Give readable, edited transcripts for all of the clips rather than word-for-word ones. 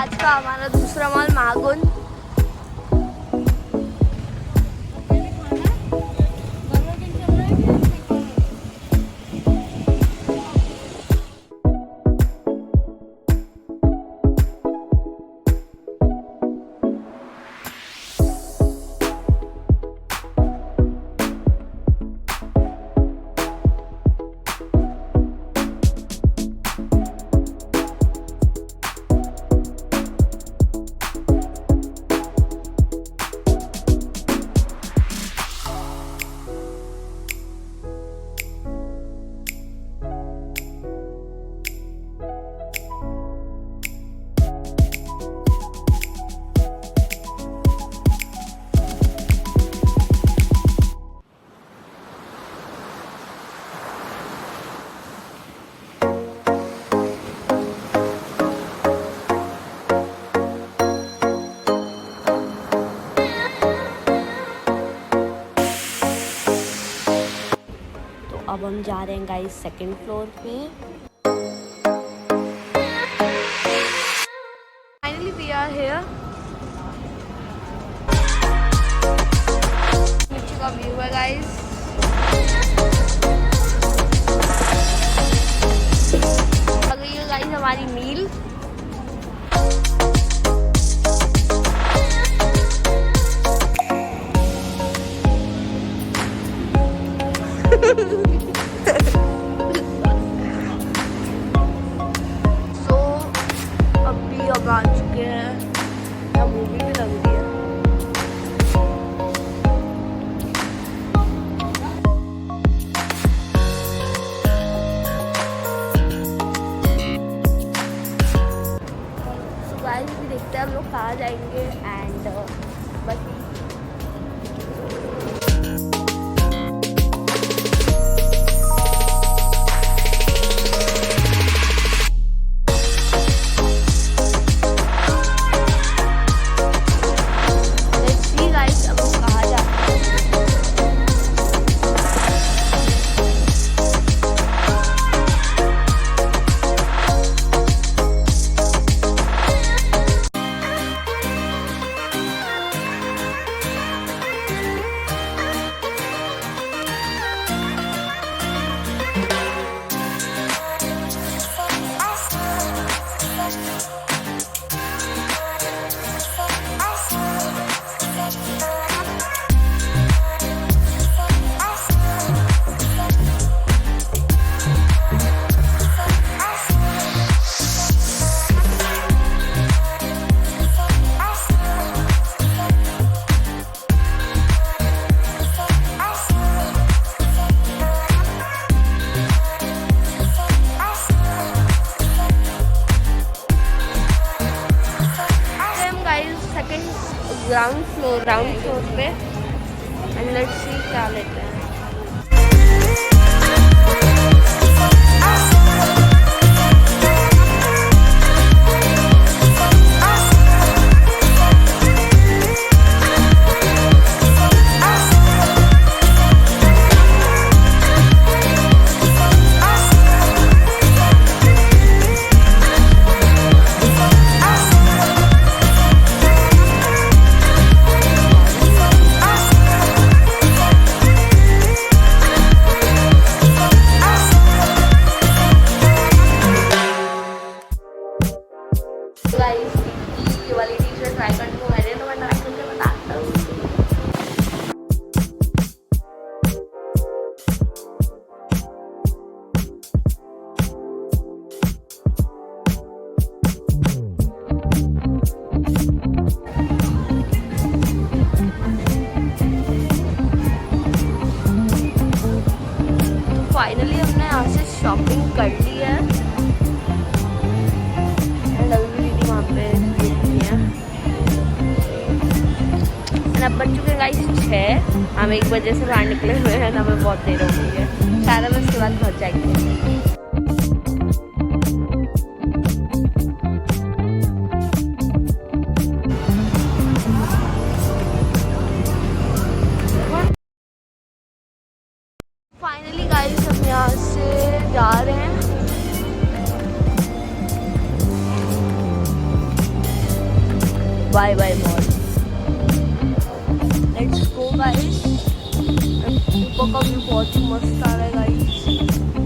आज का हमारा दूसरा मॉल महागुन। अब हम जा रहे हैं गाइस सेकंड फ्लोर पे। Finally we are here. नीचे का व्यू है गाइस। आ गई है गाइस हमारी मील। अब आ चुके हैं। अब मूवी भी लग रही है। सो गाइस भी देखते हैं हम लोग कहाँ जाएंगे एंड बस। ग्राउंड फ्लोर पे एंड लेट्स सी क्या लेते हैं। ये वाली टी शर्ट ट्राई करनी हो मैंने तो मैं ट्राई करके बताता हूँ। फाइनली हमने यहाँ से शॉपिंग कर ली है। अब बज चुके गाइस 6। हम 1 बजे से बाहर निकले हुए हैं। हमें बहुत देर हो गई है। शायद हम इसके बाद पहुँच जाएंगे। फाइनली गाइस हम यहाँ से जा रहे हैं। Bye bye mall. Let's go guys. ऊपर का व्यू बहुत ही मस्त आ रहा है गाइस।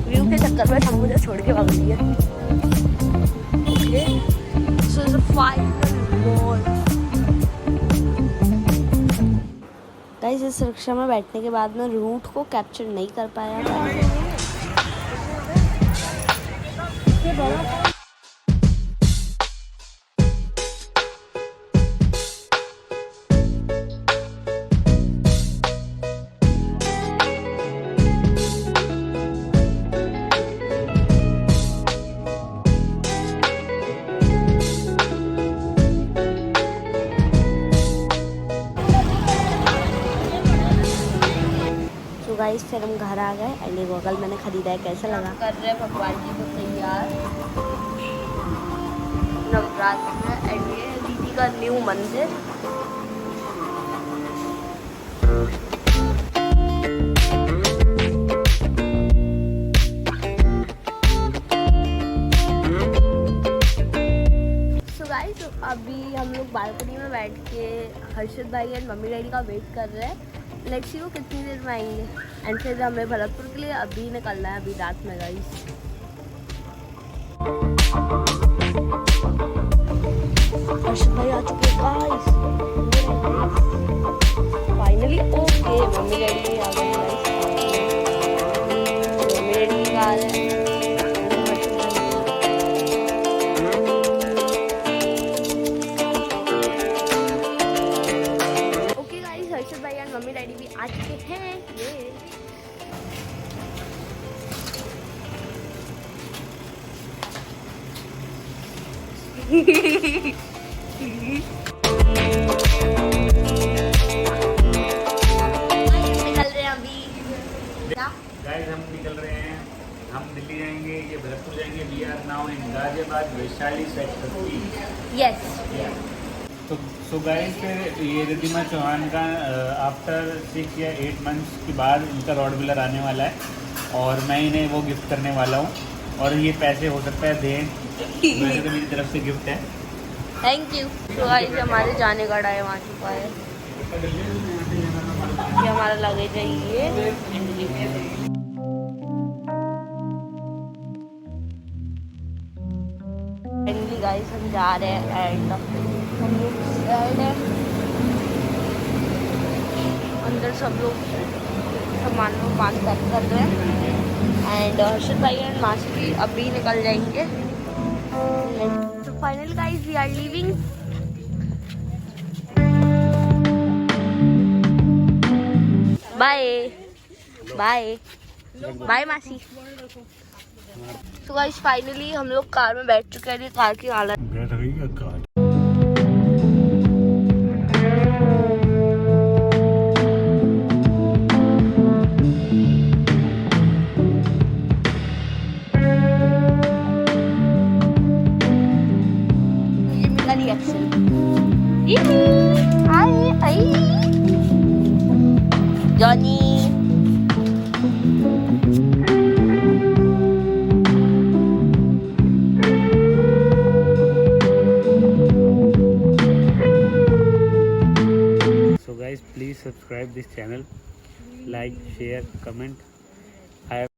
व्यू के चक्कर में हम मुझे छोड़ के भाग रही है। Okay so it's a final mall. Guys इस रिक्शा में बैठने के बाद मैं रूट को कैप्चर नहीं कर पाया था। गाइस फिर हम घर आ गए एंड ये गॉगल मैंने खरीदा है। कैसा लगा? कर रहे हैं भगवान जी को तैयार नवरात्र में एंड ये दीदी का न्यू मंदिर। सो गाइस अभी हम लोग बालकनी में बैठ के हर्षद भाई एंड मम्मी डैडी का वेट कर रहे हैं। लेट्स सी वो कितनी देर में आएंगे एंड फिर हमें भरतपुर के लिए अभी निकलना है, अभी रात में गाइस। अर्षद भाई आ चुके हैं guys. Finally okay mummy daddy आ गए गाइस। मम्मी डैडी आ रहे हैं। हर्षद भाई और मम्मी डैडी भी आ चुके हैं। ये निकल रहे हैं अभी। गाइस हम निकल रहे हैं, हम दिल्ली जाएंगे, ये भरतपुर जाएंगे। We are now in Ghaziabad Vaishali sector 3। Yes तो गाइस ये रिद्धिमा चौहान का आफ्टर 6 या 8 मंथ्स के बाद इनका रॉडविलर आने वाला है और मैं इन्हें वो गिफ्ट करने वाला हूँ। और ये पैसे हो सकता है दें, वैसे तो मेरी तरफ से गिफ्ट है। Thank you. तो गाइस हमारे जाने का टाइम आ चुका है। ये हमारा लगेज है ये। फाइनली गाइस हम जा रहे हैं एंड हम लोग अंदर सब लोग सामान पैक कर रहे हैं एंड हर्षद भाई एंड मासी भी अभी निकल जाएंगे। तो finally guys we are leaving. Bye bye bye मासी। तो गाइस फाइनली हम लोग कार में बैठ चुके हैं। कार की हालत Johnny. So guys, please subscribe this channel, like, share, comment.